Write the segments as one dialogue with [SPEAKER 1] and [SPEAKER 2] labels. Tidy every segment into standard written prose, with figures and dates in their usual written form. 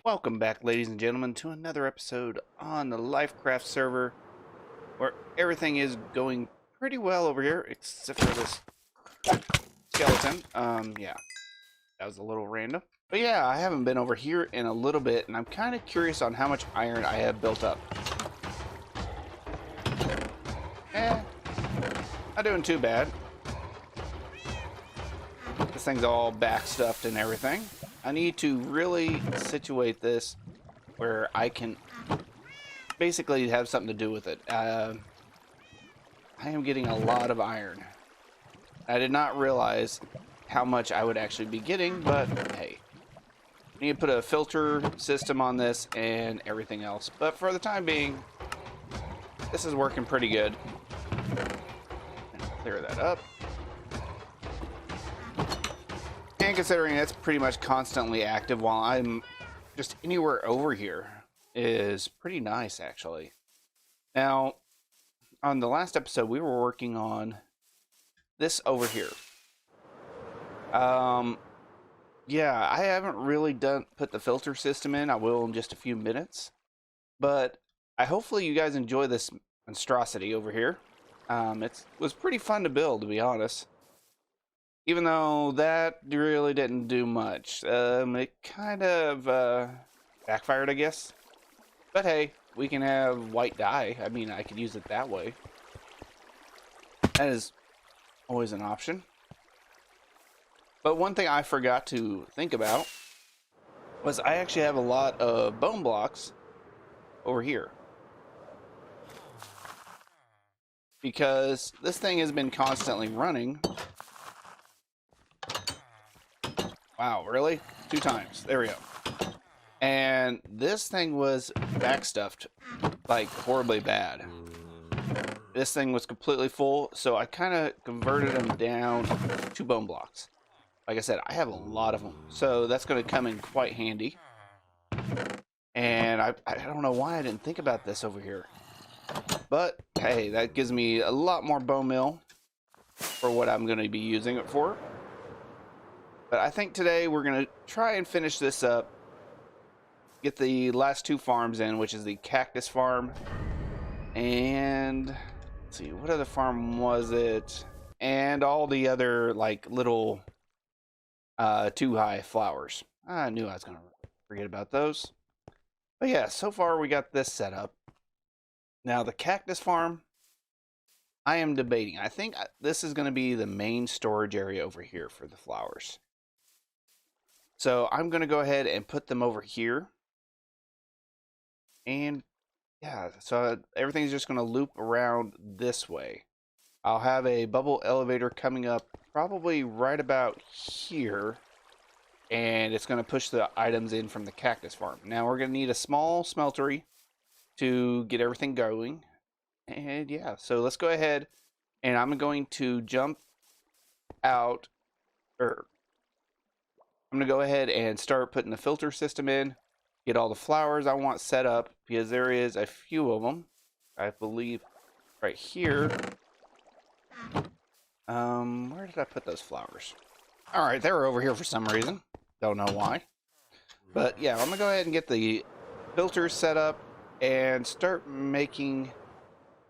[SPEAKER 1] Welcome back, ladies and gentlemen, to another episode on the LyfCraft server, where everything is going pretty well over here, except for this skeleton. Yeah, that was a little random. But yeah, I haven't been over here in a little bit, and I'm kind of curious on how much iron I have built up. Not doing too bad. This thing's all backstuffed and everything. I need to really situate this where I can basically have something to do with it. I am getting a lot of iron. I did not realize how much I would actually be getting, but hey. I need to put a filter system on this and everything else. But for the time being, this is working pretty good. Clear that up. And considering it's pretty much constantly active while I'm just anywhere over here is pretty nice, actually. Now, on the last episode, we were working on this over here. Yeah, I haven't really put the filter system in. I will in just a few minutes. But hopefully you guys enjoy this monstrosity over here. It was pretty fun to build, to be honest. Even though that really didn't do much. It kind of backfired, I guess. But hey, we can have white dye. I mean, I could use it that way. That is always an option. But one thing I forgot to think about was I actually have a lot of bone blocks over here. Because this thing has been constantly running. Wow, really? 2 times. There we go. And this thing was backstuffed, like, horribly bad. This thing was completely full, so I kind of converted them down to bone blocks. Like I said, I have a lot of them, so that's going to come in quite handy. And I don't know why I didn't think about this over here. But, hey, that gives me a lot more bone meal for what I'm going to be using it for. But I think today we're going to try and finish this up. Get the last 2 farms in, which is the cactus farm. And, let's see, what other farm was it? And all the other, like, little 2-high flowers. I knew I was going to forget about those. But yeah, so far we got this set up. Now, the cactus farm, I am debating. I think this is going to be the main storage area over here for the flowers. So I'm going to go ahead and put them over here. And yeah, so everything's just going to loop around this way. I'll have a bubble elevator coming up probably right about here. And it's going to push the items in from the cactus farm. Now we're going to need a small smeltery to get everything going. And yeah, so let's go ahead. And I'm going to jump out, I'm going to go ahead and start putting the filter system in, get all the flowers I want set up, because there is a few of them, I believe, right here. Where did I put those flowers? All right, they were over here for some reason. Don't know why. But yeah, I'm going to go ahead and get the filters set up and start making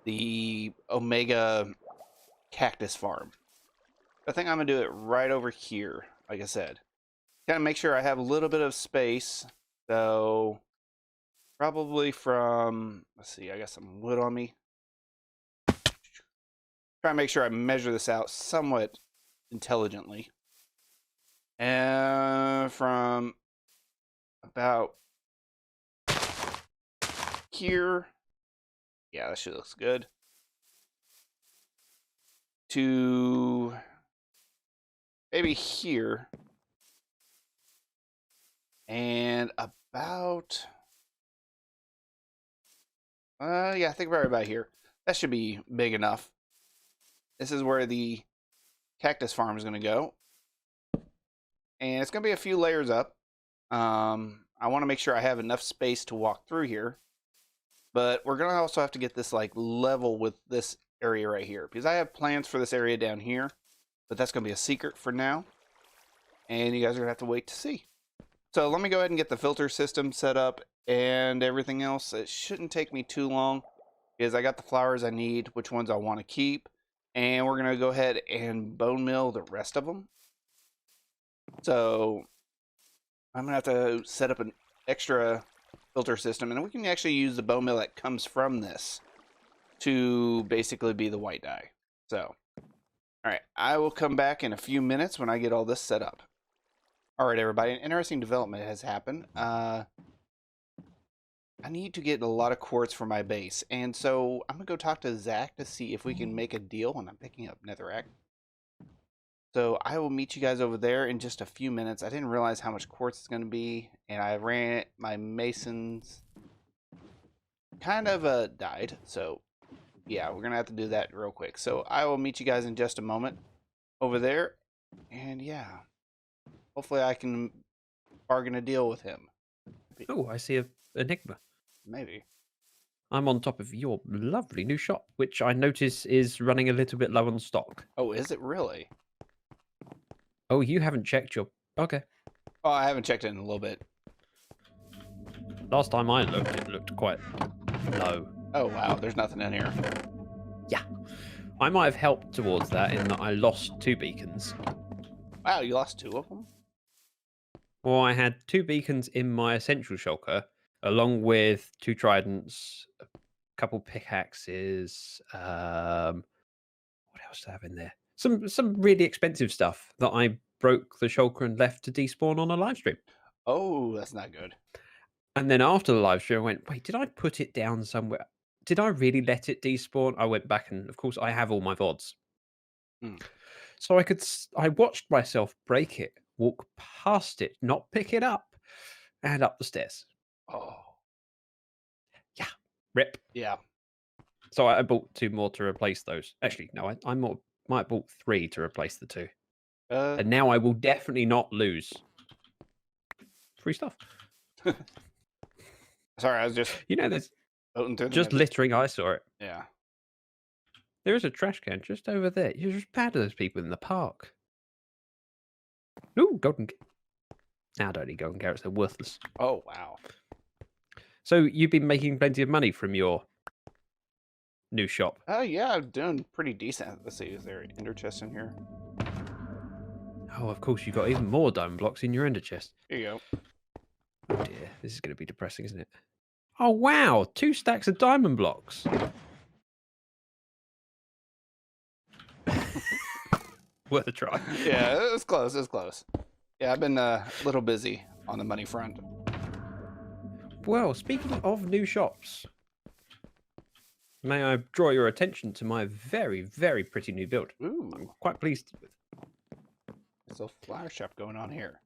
[SPEAKER 1] the Omega cactus farm. I think I'm going to do it right over here, like I said. Kind of make sure I have a little bit of space. So probably from, let's see, I got some wood on me. Try and make sure I measure this out somewhat intelligently. And from about here, yeah, that shit looks good, to maybe here. And about, yeah, I think right about here. That should be big enough. This is where the cactus farm is going to go. And it's going to be a few layers up. I want to make sure I have enough space to walk through here. But we're going to also have to get this, like, level with this area right here. Because I have plans for this area down here. But that's going to be a secret for now. And you guys are going to have to wait to see. So let me go ahead and get the filter system set up and everything else. It shouldn't take me too long because I got the flowers I need, which ones I want to keep. And we're going to go ahead and bone mill the rest of them. So I'm going to have to set up an extra filter system. And we can actually use the bone mill that comes from this to basically be the white dye. So, all right, I will come back in a few minutes when I get all this set up. All right, everybody, an interesting development has happened. I need to get a lot of quartz for my base, and so I'm gonna go talk to Zach to see if we can make a deal, and I'm picking up netherrack. So I will meet you guys over there in just a few minutes. I didn't realize how much quartz it's gonna be, and I ran my masons kind of died, so yeah, we're gonna have to do that real quick. So I will meet you guys in just a moment over there, and yeah, hopefully I can bargain a deal with him.
[SPEAKER 2] Oh, I see a enigma.
[SPEAKER 1] Maybe.
[SPEAKER 2] I'm on top of your lovely new shop, which I notice is running a little bit low on stock.
[SPEAKER 1] Oh, is it really?
[SPEAKER 2] Oh, you haven't checked your... Okay.
[SPEAKER 1] Oh, I haven't checked it in a little bit.
[SPEAKER 2] Last time I looked, it looked quite low.
[SPEAKER 1] Oh, wow. There's nothing in here.
[SPEAKER 2] Yeah. I might have helped towards that in that I lost 2 beacons.
[SPEAKER 1] Wow, you lost 2 of them?
[SPEAKER 2] Well, I had 2 beacons in my essential shulker, along with 2 tridents, a couple pickaxes, what else do I have in there? Some really expensive stuff that I broke the shulker and left to despawn on a live stream.
[SPEAKER 1] Oh, that's not good.
[SPEAKER 2] And then after the live stream, I went, wait, did I put it down somewhere? Did I really let it despawn? I went back and, of course, I have all my VODs.
[SPEAKER 1] Hmm.
[SPEAKER 2] So I watched myself break it, walk past it, not pick it up, and up the stairs.
[SPEAKER 1] Oh.
[SPEAKER 2] Yeah, rip.
[SPEAKER 1] Yeah.
[SPEAKER 2] So I bought 2 more to replace those. Actually, no, I might have bought 3 to replace the 2. And now I will definitely not lose free stuff.
[SPEAKER 1] Sorry, I was just...
[SPEAKER 2] You know, there's
[SPEAKER 1] through
[SPEAKER 2] just littering. I saw it.
[SPEAKER 1] Yeah.
[SPEAKER 2] There is a trash can just over there. You're just bad at those people in the park. Ooh, golden... Now don't eat golden carrots. They're worthless.
[SPEAKER 1] Oh, wow.
[SPEAKER 2] So you've been making plenty of money from your new shop?
[SPEAKER 1] Oh, yeah, I'm doing pretty decent. Let's see, is there an ender chest in here?
[SPEAKER 2] Oh, of course, you've got even more diamond blocks in your ender chest.
[SPEAKER 1] Here you go.
[SPEAKER 2] Oh dear, this is going to be depressing, isn't it? Oh, wow, 2 stacks of diamond blocks. Worth a try.
[SPEAKER 1] Yeah, it was close. It was close. Yeah, I've been a little busy on the money front.
[SPEAKER 2] Well, speaking of new shops, may I draw your attention to my very, very pretty new build?
[SPEAKER 1] Ooh.
[SPEAKER 2] I'm quite pleased with.
[SPEAKER 1] There's a flower shop going on here.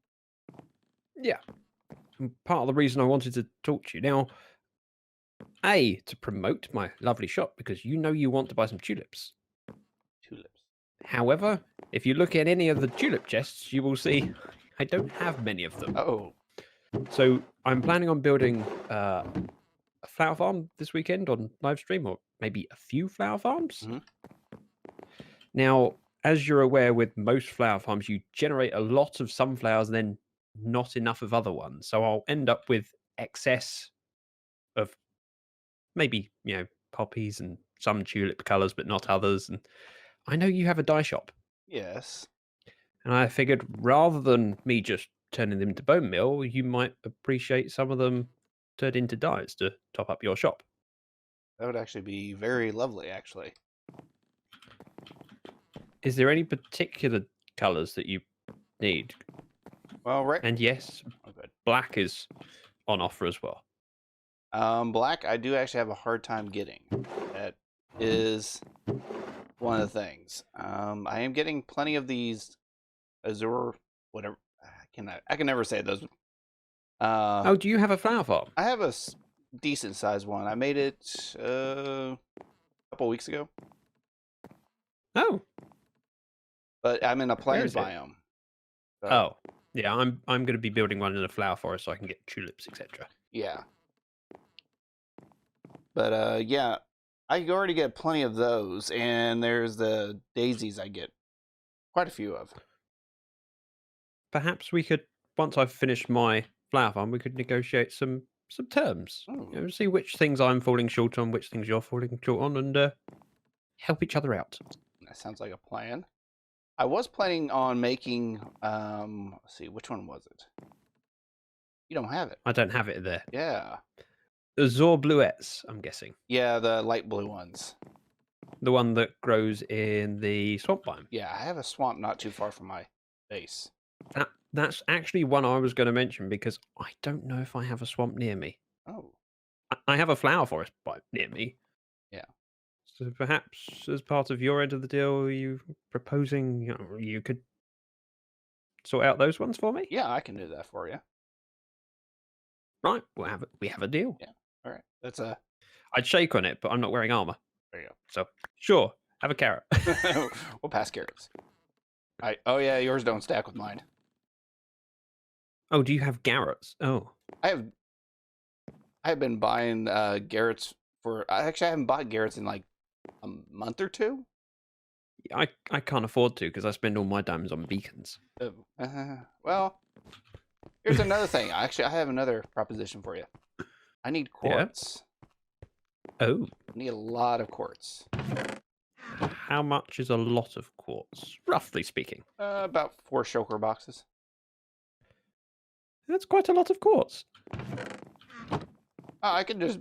[SPEAKER 2] Yeah. And part of the reason I wanted to talk to you now, A, to promote my lovely shop, because you know you want to buy some tulips.
[SPEAKER 1] Tulips.
[SPEAKER 2] However, if you look at any of the tulip chests, you will see I don't have many of them.
[SPEAKER 1] Oh.
[SPEAKER 2] So I'm planning on building a flower farm this weekend on live stream, or maybe a few flower farms.
[SPEAKER 1] Mhm.
[SPEAKER 2] Now, as you're aware, with most flower farms, you generate a lot of sunflowers and then not enough of other ones. So I'll end up with excess of maybe, poppies and some tulip colors, but not others. And I know you have a dye shop.
[SPEAKER 1] Yes.
[SPEAKER 2] And I figured rather than me just turning them into bone meal, you might appreciate some of them turned into dyes to top up your shop.
[SPEAKER 1] That would actually be very lovely, actually.
[SPEAKER 2] Is there any particular colors that you need?
[SPEAKER 1] Well, right.
[SPEAKER 2] And yes,
[SPEAKER 1] Oh, good.
[SPEAKER 2] black is on offer as well.
[SPEAKER 1] Black, I do actually have a hard time getting. That is one of the things. I am getting plenty of these azure, whatever. I can never say those.
[SPEAKER 2] Oh, do you have a flower farm?
[SPEAKER 1] I have a decent sized one. I made it a couple weeks ago.
[SPEAKER 2] Oh,
[SPEAKER 1] But I'm in a plains
[SPEAKER 2] is it?
[SPEAKER 1] biome. So,
[SPEAKER 2] oh, yeah. I'm going to be building one in a flower forest so I can get tulips, etc.
[SPEAKER 1] yeah. But yeah, I already get plenty of those, and there's the daisies I get quite a few of.
[SPEAKER 2] Perhaps we could once I've finished my flower farm, we could negotiate some terms.
[SPEAKER 1] Hmm,
[SPEAKER 2] See which things I'm falling short on, which things you're falling short on, and help each other out.
[SPEAKER 1] that sounds like a plan. I was planning on making, let's see, which one was it? You don't have it.
[SPEAKER 2] I don't have it there.
[SPEAKER 1] Yeah.
[SPEAKER 2] Azure Bluettes, I'm guessing.
[SPEAKER 1] Yeah, the light blue ones.
[SPEAKER 2] The one that grows in the swamp biome.
[SPEAKER 1] Yeah, I have a swamp not too far from my base.
[SPEAKER 2] That's actually one I was going to mention because I don't know if I have a swamp near me.
[SPEAKER 1] Oh,
[SPEAKER 2] I have a flower forest near me.
[SPEAKER 1] yeah.
[SPEAKER 2] So perhaps as part of your end of the deal, are you proposing you could sort out those ones for me?
[SPEAKER 1] Yeah, I can do that for you.
[SPEAKER 2] Right, we have a deal.
[SPEAKER 1] Yeah. All right. That's a,
[SPEAKER 2] I'd shake on it, but I'm not wearing armor.
[SPEAKER 1] there you
[SPEAKER 2] So sure, have a carrot.
[SPEAKER 1] go. We'll pass carrots. Oh yeah, yours don't stack with mine.
[SPEAKER 2] Oh, do you have Garrett's? Oh,
[SPEAKER 1] I've been buying Garrett's I haven't bought Garrett's in like a month or two.
[SPEAKER 2] I can't afford to because I spend all my diamonds on beacons.
[SPEAKER 1] Oh, well, here's another thing. Actually, I have another proposition for you. I need
[SPEAKER 2] Yeah.
[SPEAKER 1] quartz.
[SPEAKER 2] Oh,
[SPEAKER 1] I need a lot of quartz.
[SPEAKER 2] how much is a lot of quartz, roughly speaking?
[SPEAKER 1] About 4 shulker boxes.
[SPEAKER 2] That's quite a lot of quartz.
[SPEAKER 1] I can just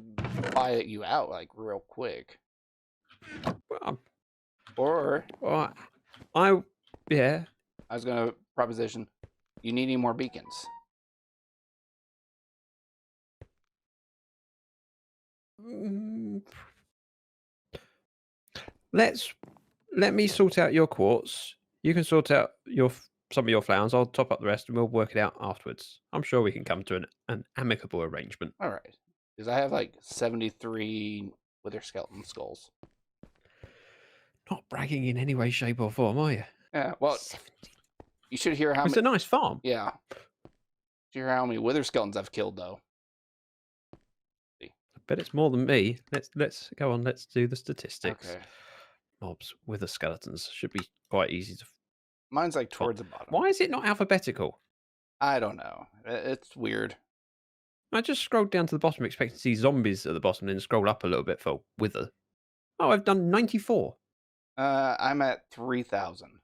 [SPEAKER 1] buy you out like real quick.
[SPEAKER 2] Well,
[SPEAKER 1] Or
[SPEAKER 2] yeah.
[SPEAKER 1] I was gonna proposition. You need any more beacons?
[SPEAKER 2] Mm, let me sort out your quartz. You can sort out some of your flowers. I'll top up the rest, and we'll work it out afterwards. I'm sure we can come to an amicable arrangement.
[SPEAKER 1] All right, because I have like 73 wither skeleton skulls.
[SPEAKER 2] Not bragging in any way, shape, or form, are you?
[SPEAKER 1] Yeah, well,
[SPEAKER 2] 70.
[SPEAKER 1] you should hear how
[SPEAKER 2] It's
[SPEAKER 1] many.
[SPEAKER 2] a nice farm.
[SPEAKER 1] Yeah, should hear how many wither skeletons I've killed though.
[SPEAKER 2] I bet it's more than me. Let's go on. Let's do the statistics.
[SPEAKER 1] Okay,
[SPEAKER 2] Mobs with the skeletons should be quite easy to.
[SPEAKER 1] mine's like towards the bottom.
[SPEAKER 2] Why is it not alphabetical?
[SPEAKER 1] I don't know. It's weird.
[SPEAKER 2] I just scrolled down to the bottom, expecting to see zombies at the bottom, then scroll up a little bit for wither. Oh, I've done 94,
[SPEAKER 1] I'm at 3,000.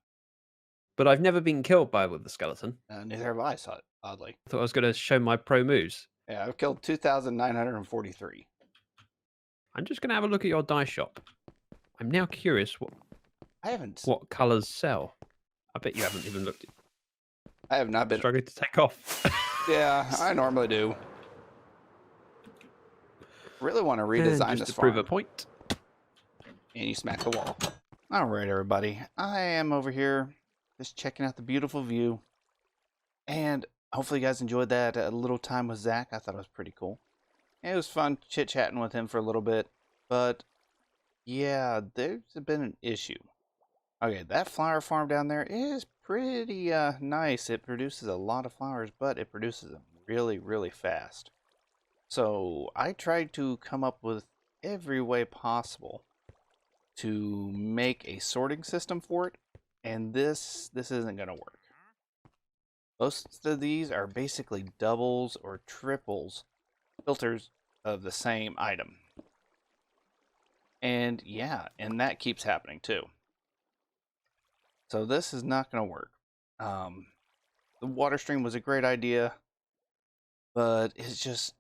[SPEAKER 2] but I've never been killed by a wither skeleton.
[SPEAKER 1] Neither have I, oddly.
[SPEAKER 2] I thought I was going to show my pro moves.
[SPEAKER 1] Yeah, I've killed 2,943.
[SPEAKER 2] I'm just going to have a look at your die shop. I'm now curious
[SPEAKER 1] I haven't.
[SPEAKER 2] what colours sell. I bet you haven't even looked at
[SPEAKER 1] I have not been.
[SPEAKER 2] struggling to take off.
[SPEAKER 1] Yeah, I normally do. Really want to
[SPEAKER 2] And
[SPEAKER 1] redesign
[SPEAKER 2] just
[SPEAKER 1] this
[SPEAKER 2] to prove
[SPEAKER 1] farm.
[SPEAKER 2] a point.
[SPEAKER 1] And you smack the wall. All right, everybody. I am over here just checking out the beautiful view. And hopefully you guys enjoyed that little time with Zach. I thought it was pretty cool. It was fun chit-chatting with him for a little bit. But, yeah, there's been an issue. Okay, that flower farm down there is pretty nice. It produces a lot of flowers, but it produces them really, really fast. So I tried to come up with every way possible to make a sorting system for it, and this isn't going to work. Most of these are basically doubles or triples filters of the same item. And yeah, and that keeps happening too. So this is not going to work. The water stream was a great idea, but it's just,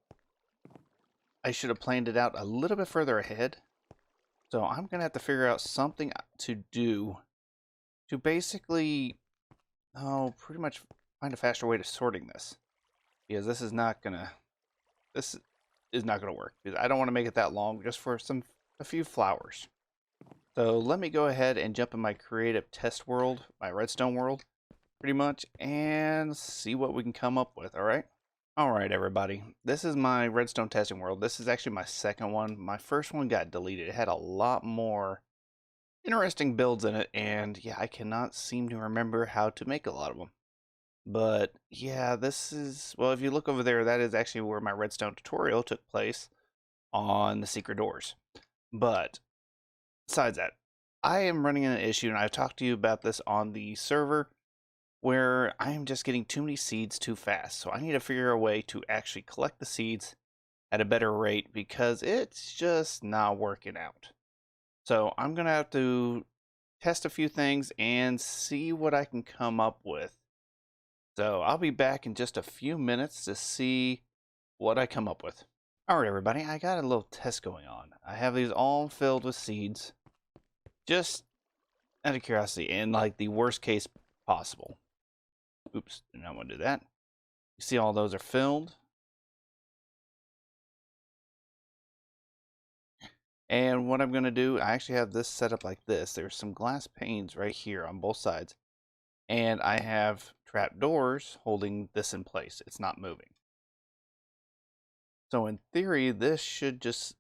[SPEAKER 1] I should have planned it out a little bit further ahead. So I'm going to have to figure out something to do to basically, pretty much find a faster way to sorting this. Because this is not going to work. Because I don't want to make it that long just for a few flowers. So let me go ahead and jump in my creative test world, my redstone world, pretty much, and see what we can come up with, alright? Alright, everybody. This is my redstone testing world. This is actually my second one. My first one got deleted. It had a lot more interesting builds in it, and yeah, I cannot seem to remember how to make a lot of them. But yeah, this is, well, if you look over there, that is actually where my redstone tutorial took place on the secret doors. But besides that, I am running into an issue, and I've talked to you about this on the server. where I am just getting too many seeds too fast. So I need to figure a way to actually collect the seeds at a better rate because it's just not working out. So I'm going to have to test a few things and see what I can come up with. So I'll be back in just a few minutes to see what I come up with. All right, everybody, I got a little test going on. I have these all filled with seeds, just out of curiosity, and like the worst case possible. Oops, did not want to do that. You see all those are filled. And what I'm going to do, I actually have this set up like this. There's some glass panes right here on both sides. And I have trap doors holding this in place. It's not moving. So in theory, this should just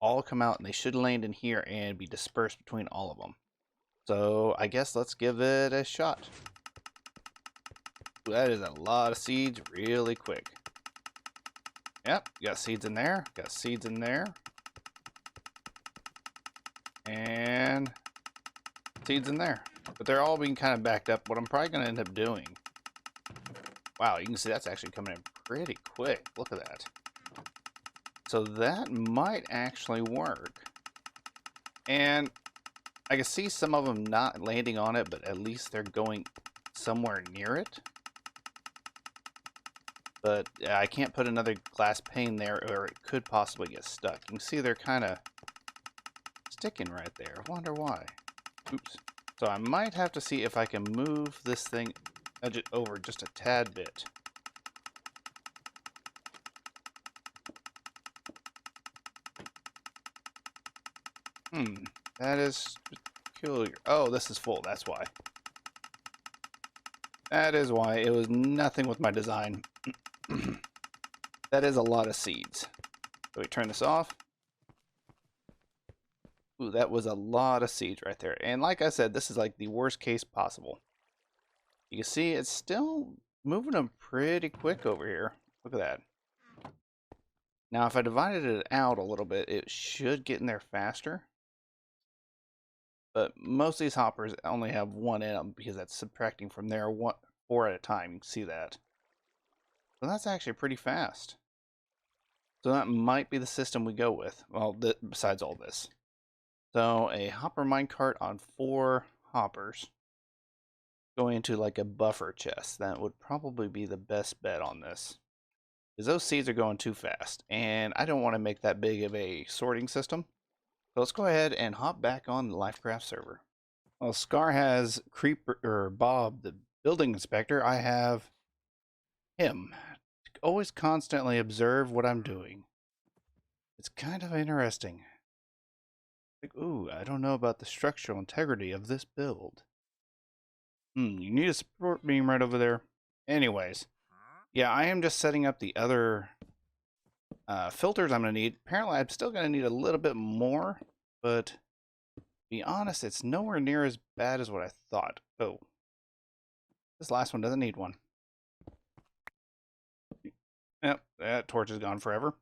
[SPEAKER 1] all come out and they should land in here and be dispersed between all of them. So I guess let's give it a shot. Ooh, that is a lot of seeds really quick. Yep, got seeds in there, got seeds in there. And seeds in there. But they're all being kind of backed up. What I'm probably going to end up doing. Wow, you can see that's actually coming in pretty quick. Look at that. So that might actually work. And I can see some of them not landing on it, but at least they're going somewhere near it. But I can't put another glass pane there or it could possibly get stuck. You can see they're kind of sticking right there. I wonder why. Oops. So I might have to see if I can move this thing over just a tad bit. That is peculiar. Oh, this is full. That's why. That is why. It was nothing with my design. That is a lot of seeds. So we turn this off. Ooh, that was a lot of seeds right there. And like I said, this is like the worst case possible. You can see it's still moving them pretty quick over here. Look at that. Now, if I divided it out a little bit, it should get in there faster. But most of these hoppers only have one in them because that's subtracting from there 4 at a time. You can see that. So that's actually pretty fast. So that might be the system we go with. Well, besides all this. So a hopper minecart on 4 hoppers going into like a buffer chest. That would probably be the best bet on this. Because those seeds are going too fast. And I don't want to make that big of a sorting system. So let's go ahead and hop back on the LyfCraft server. Well, Scar has Creeper or Bob, the building inspector. I have him. Always constantly observe what I'm doing. It's kind of interesting. Like, ooh, I don't know about the structural integrity of this build. You need a support beam right over there. Anyways, yeah, I am just setting up the other filters I'm going to need. Apparently, I'm still going to need a little bit more, but to be honest, it's nowhere near as bad as what I thought. Oh, this last one doesn't need one. Yep, that torch is gone forever.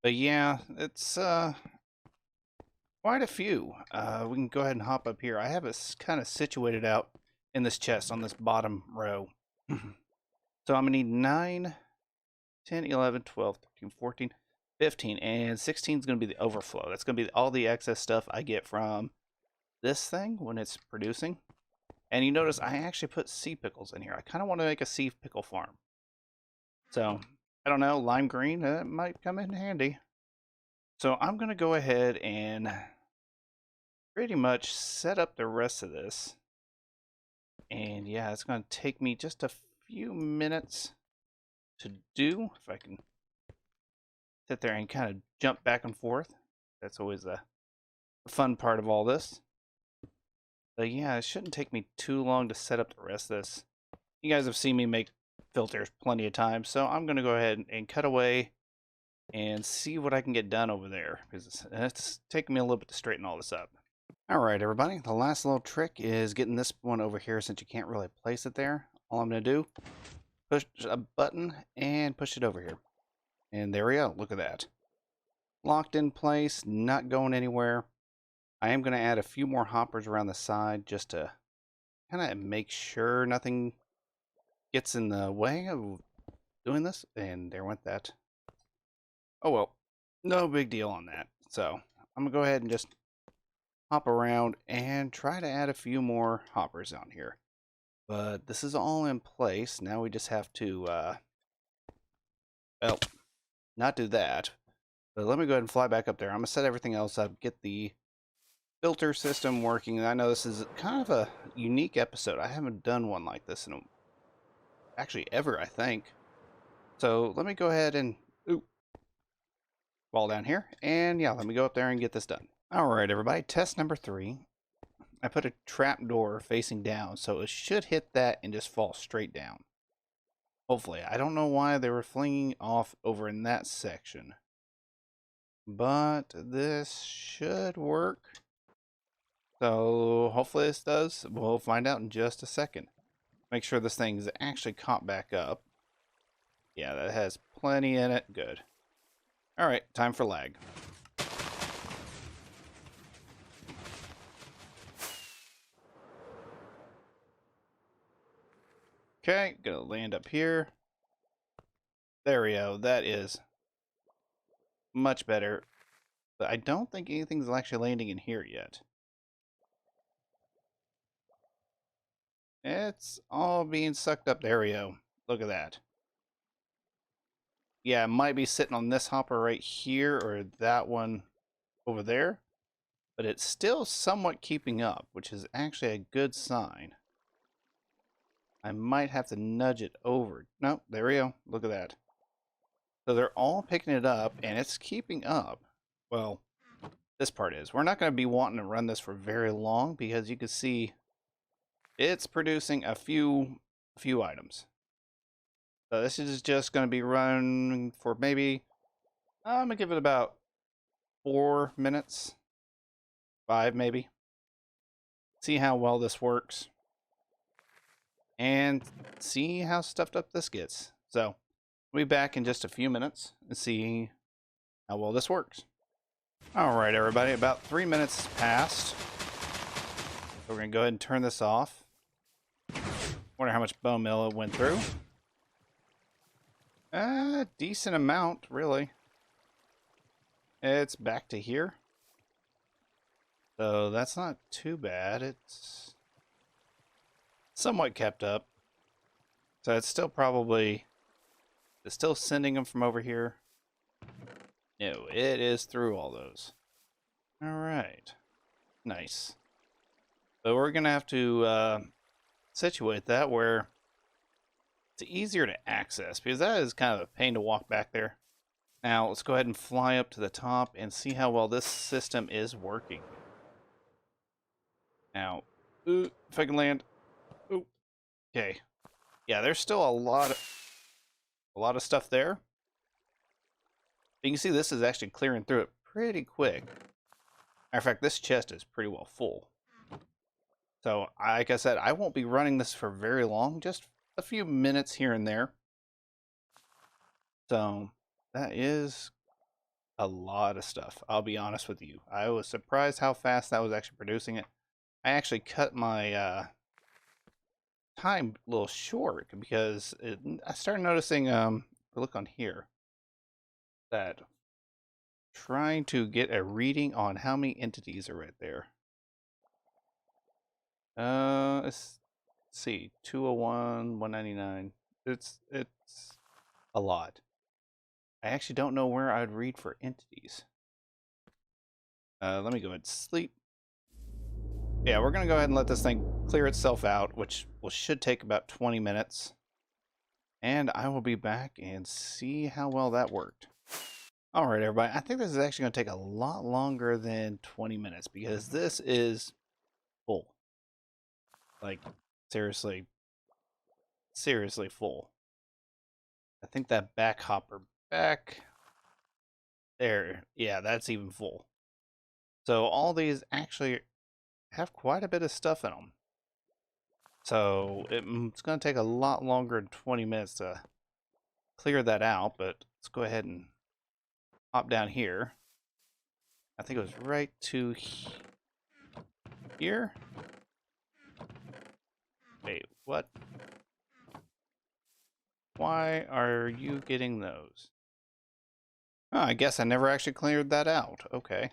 [SPEAKER 1] But yeah, it's quite a few. We can go ahead and hop up here. I have it kind of situated out in this chest on this bottom row. So I'm going to need 9, 10, 11, 12, 13, 14, 15, and 16 is going to be the overflow. That's going to be all the excess stuff I get from this thing when it's producing. And you notice I actually put sea pickles in here. I kind of want to make a sea pickle farm. So, I don't know, lime green, that might come in handy. So I'm going to go ahead and pretty much set up the rest of this. And yeah, it's going to take me just a few minutes to do. If I can sit there and kind of jump back and forth. That's always the fun part of all this. But yeah, it shouldn't take me too long to set up the rest of this. You guys have seen me make filters plenty of times, so I'm going to go ahead and cut away and see what I can get done over there, because it's taking me a little bit to straighten all this up. Alright everybody, the last little trick is getting this one over here since you can't really place it there. All I'm going to do, push a button and push it over here. And there we go, look at that. Locked in place, not going anywhere. I am going to add a few more hoppers around the side just to kind of make sure nothing gets in the way of doing this, and there went that. Oh well, no big deal on that. So I'm gonna go ahead and just hop around and try to add a few more hoppers on here. But this is all in place. Now we just have to, well, not do that. But let me go ahead and fly back up there. I'm gonna set everything else up, get the filter system working. And I know this is kind of a unique episode. I haven't done one like this in actually ever, I think. So let me go ahead and fall down here. And yeah, let me go up there and get this done. All right, everybody, test number 3. I put a trap door facing down, so it should hit that and just fall straight down. Hopefully. I don't know why they were flinging off over in that section, but this should work. So hopefully this does. We'll find out in just a second. Make sure this thing's actually caught back up. Yeah, that has plenty in it. Good. All right, time for lag. Okay, gonna land up here. There we go. That is much better. But I don't think anything's actually landing in here yet. It's all being sucked up. There we go. Look at that. Yeah, it might be sitting on this hopper right here or that one over there. But it's still somewhat keeping up, which is actually a good sign. I might have to nudge it over. Nope, there we go. Look at that. So they're all picking it up, and it's keeping up. Well, this part is. We're not going to be wanting to run this for very long because you can see it's producing a few items. So this is just going to be run for maybe, I'm going to give it about 4 minutes. 5 maybe. See how well this works. And see how stuffed up this gets. So we'll be back in just a few minutes and see how well this works. All right, everybody, about 3 minutes passed. So we're going to go ahead and turn this off. Wonder how much bone meal it went through. Decent amount, really. It's back to here. So that's not too bad. It's somewhat kept up. So it's still probably, it's still sending them from over here. No, it is through all those. All right. Nice. So we're going to have to situate that where it's easier to access, because that is kind of a pain to walk back there. Now, let's go ahead and fly up to the top and see how well this system is working. Now, if I can land. Ooh, okay. Yeah, there's still a lot of stuff there. You can see this is actually clearing through it pretty quick. Matter of fact, this chest is pretty well full. So, like I said, I won't be running this for very long, just a few minutes here and there. So, that is a lot of stuff, I'll be honest with you. I was surprised how fast that was actually producing it. I actually cut my time a little short because I started noticing, look on here, that trying to get a reading on how many entities are right there. Let's see, 201, 199. It's a lot. I actually don't know where I'd read for entities. Let me go ahead and sleep. Yeah, we're going to go ahead and let this thing clear itself out, which should take about 20 minutes. And I will be back and see how well that worked. All right, everybody. I think this is actually going to take a lot longer than 20 minutes because this is full. Like, seriously full. I think that back hopper back there, yeah, that's even full. So all these actually have quite a bit of stuff in them. So it's going to take a lot longer than 20 minutes to clear that out, but let's go ahead and hop down here. I think it was right to here. Wait, what? Why are you getting those? Oh, I guess I never actually cleared that out. Okay.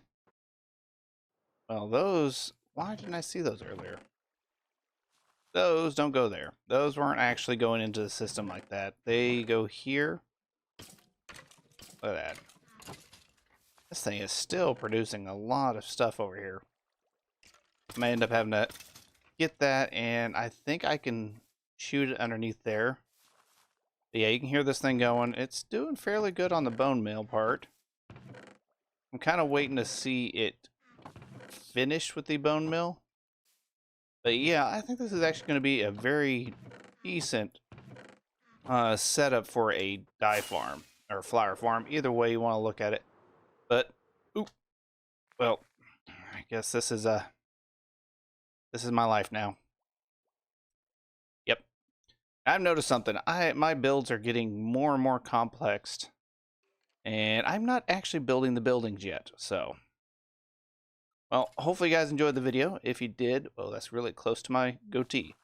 [SPEAKER 1] Well, those... Why didn't I see those earlier? Those don't go there. Those weren't actually going into the system like that. They go here. Look at that. This thing is still producing a lot of stuff over here. I may end up having to get that, and I think I can shoot it underneath there. But yeah, you can hear this thing going. It's doing fairly good on the bone meal part. I'm kind of waiting to see it finish with the bone mill. But yeah, I think this is actually going to be a very decent setup for a dye farm or flower farm. Either way you want to look at it. But, oop, well, I guess this is my life now. Yep. I've noticed something. My builds are getting more and more complex, and I'm not actually building the buildings yet. So, well, hopefully you guys enjoyed the video. If you did, well, that's really close to my goatee.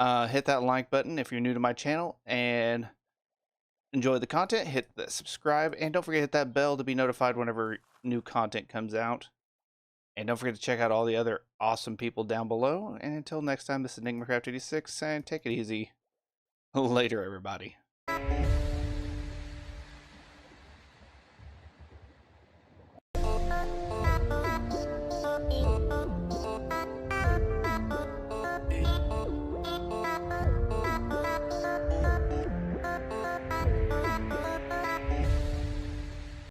[SPEAKER 1] Hit that like button if you're new to my channel and enjoy the content. Hit the subscribe, and don't forget to hit that bell to be notified whenever new content comes out. And don't forget to check out all the other awesome people down below. And until next time, this is EnigmaCraft86, and take it easy. Later, everybody.